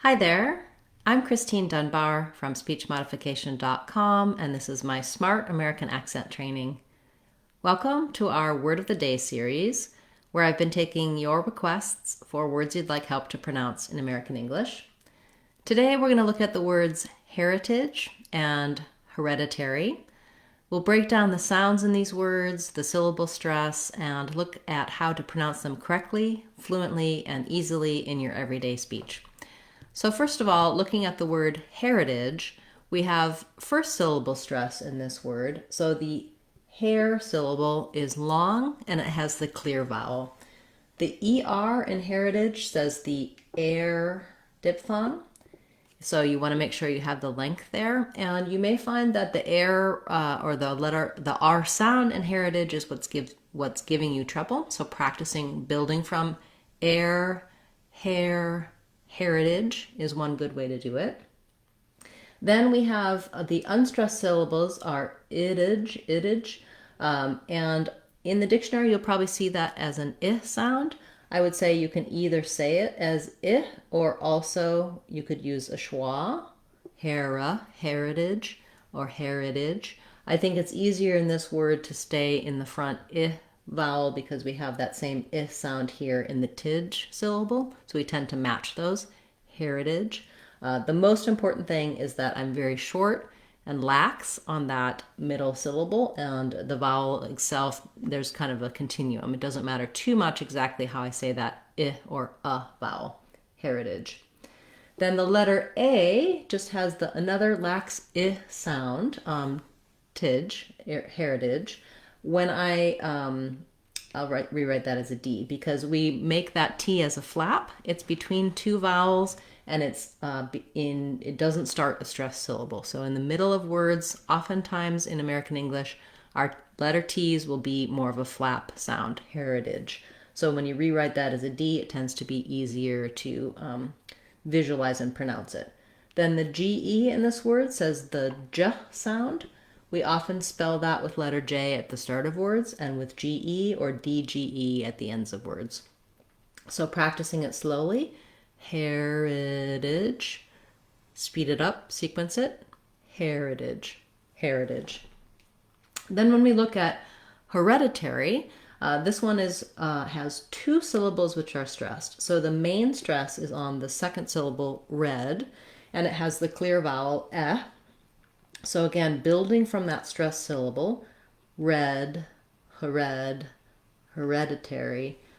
Hi there, I'm Christine Dunbar from SpeechModification.com, and this is my Smart American Accent Training. Welcome to our Word of the Day series, where I've been taking your requests for words you'd like help to pronounce in American English. Today we're going to look at the words heritage and hereditary. We'll break down the sounds in these words, the syllable stress, and look at how to pronounce them correctly, fluently, and easily in your everyday speech. So first of all, looking at the word heritage, we have first syllable stress in this word. So the hair syllable is long and it has the clear vowel. The ER in heritage says the air diphthong. So you want to make sure you have the length there. And you may find that the air or the R sound in heritage is what's giving you trouble. So practicing building from air, hair, heritage is one good way to do it. Then we have the unstressed syllables are idige, and in the dictionary you'll probably see that as an I sound. I would say you can either say it as I, or also you could use a schwa, heritage, or heritage. I think it's easier in this word to stay in the front I vowel because we have that same I sound here in the tidge syllable, so we tend to match those. Heritage. The most important thing is that I'm very short and lax on that middle syllable, and the vowel itself, there's kind of a continuum. It doesn't matter too much exactly how I say that I or a vowel. Heritage. Then the letter A just has another lax I sound, tidge, heritage. When I'll rewrite that as a D because we make that T as a flap. It's between two vowels and it doesn't start a stressed syllable. So in the middle of words, oftentimes in American English, our letter T's will be more of a flap sound, heritage. So when you rewrite that as a D, it tends to be easier to visualize and pronounce it. Then the GE in this word says the J sound. We often spell that with letter J at the start of words and with GE or DGE at the ends of words. So practicing it slowly, heritage, speed it up, sequence it, heritage, heritage. Then when we look at hereditary, this one has two syllables which are stressed. So the main stress is on the second syllable, red, and it has the clear vowel eh. So again, building from that stressed syllable, red, hereditary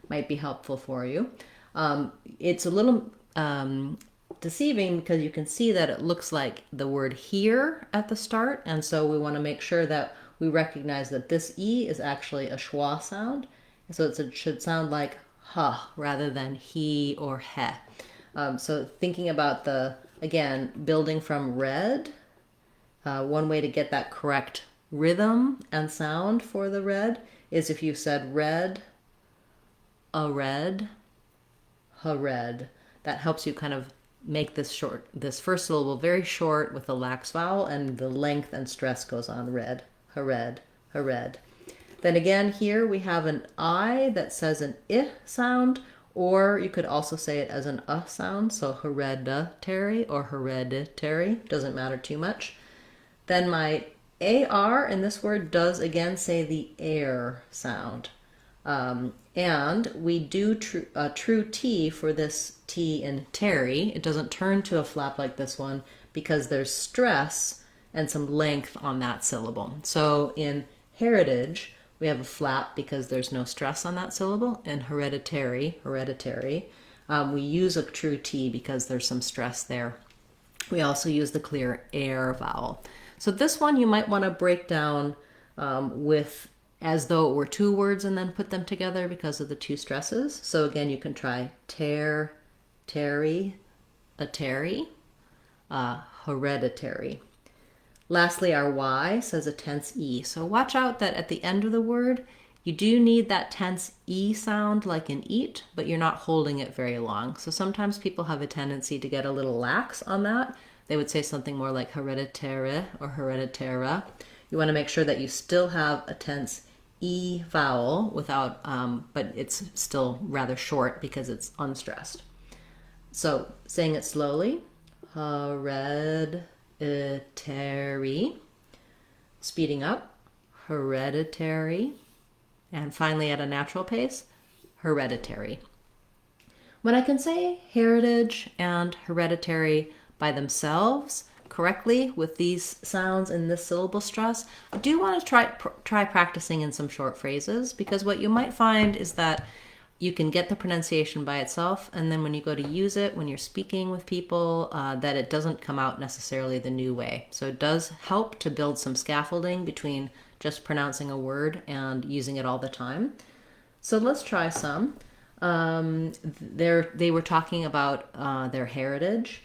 might be helpful for you. It's a little deceiving because you can see that it looks like the word here at the start, and so we want to make sure that we recognize that this E is actually a schwa sound, so it should sound like ha rather than he or he. So thinking about again, building from red, one way to get that correct rhythm and sound for the red is if you said red, a red, red. That helps you kind of make this first syllable very short with a lax vowel, and the length and stress goes on red, red. Then again here we have an I that says an I sound, or you could also say it as an sound, so hereditary or hereditary, doesn't matter too much. Then my AR in this word does again say the air sound. And we do true T for this T in Terry. It doesn't turn to a flap like this one because there's stress and some length on that syllable. So in heritage, we have a flap because there's no stress on that syllable. In hereditary, we use a true T because there's some stress there. We also use the clear air vowel. So this one you might want to break down with as though it were two words and then put them together because of the two stresses. So again, you can try tear, terry, a terry, hereditary. Lastly, our Y says a tense E. So watch out that at the end of the word, you do need that tense E sound like in eat, but you're not holding it very long. So sometimes people have a tendency to get a little lax on that. They would say something more like hereditary or hereditara. You want to make sure that you still have a tense E vowel without, but it's still rather short because it's unstressed. So saying it slowly, hereditary, speeding up, hereditary, and finally at a natural pace, hereditary. When I can say heritage and hereditary by themselves correctly with these sounds and this syllable stress, I do want to try practicing in some short phrases, because what you might find is that you can get the pronunciation by itself, and then when you go to use it when you're speaking with people, that it doesn't come out necessarily the new way. So it does help to build some scaffolding between just pronouncing a word and using it all the time. So let's try some. They were talking about their heritage.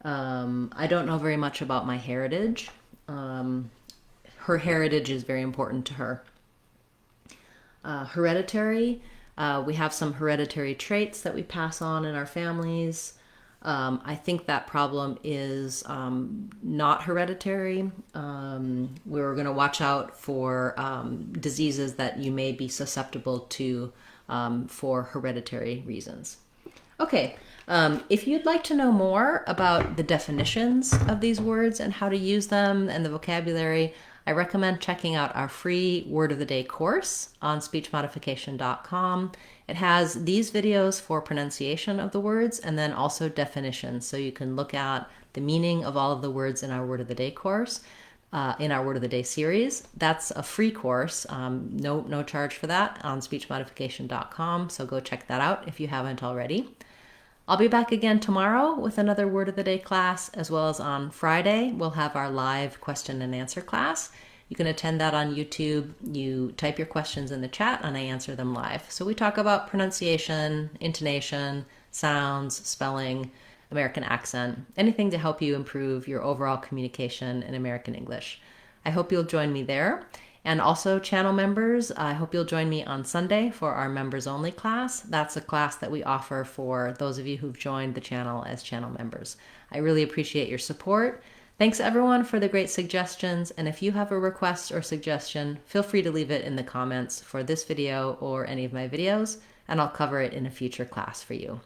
I don't know very much about my heritage. Her heritage is very important to her. Hereditary. We have some hereditary traits that we pass on in our families. I think that problem is not hereditary. We're going to watch out for diseases that you may be susceptible to for hereditary reasons. Okay, if you'd like to know more about the definitions of these words and how to use them and the vocabulary, I recommend checking out our free Word of the Day course on speechmodification.com. It has these videos for pronunciation of the words and then also definitions, so you can look at the meaning of all of the words in our Word of the Day course, in our Word of the Day series. That's a free course, no charge for that, on speechmodification.com, so go check that out if you haven't already. I'll be back again tomorrow with another Word of the Day class, as well as on Friday we'll have our live question and answer class. You can attend that on YouTube. You type your questions in the chat and I answer them live. So we talk about pronunciation, intonation, sounds, spelling, American accent, anything to help you improve your overall communication in American English. I hope you'll join me there. And also, channel members, I hope you'll join me on Sunday for our members only class. That's a class that we offer for those of you who've joined the channel as channel members. I really appreciate your support. Thanks everyone for the great suggestions. And if you have a request or suggestion, feel free to leave it in the comments for this video or any of my videos, and I'll cover it in a future class for you.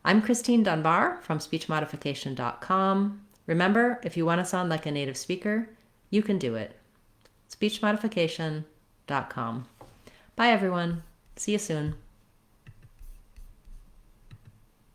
I'm Christine Dunbar from speechmodification.com. Remember, if you want to sound like a native speaker, you can do it. speechmodification.com. Bye everyone. See you soon.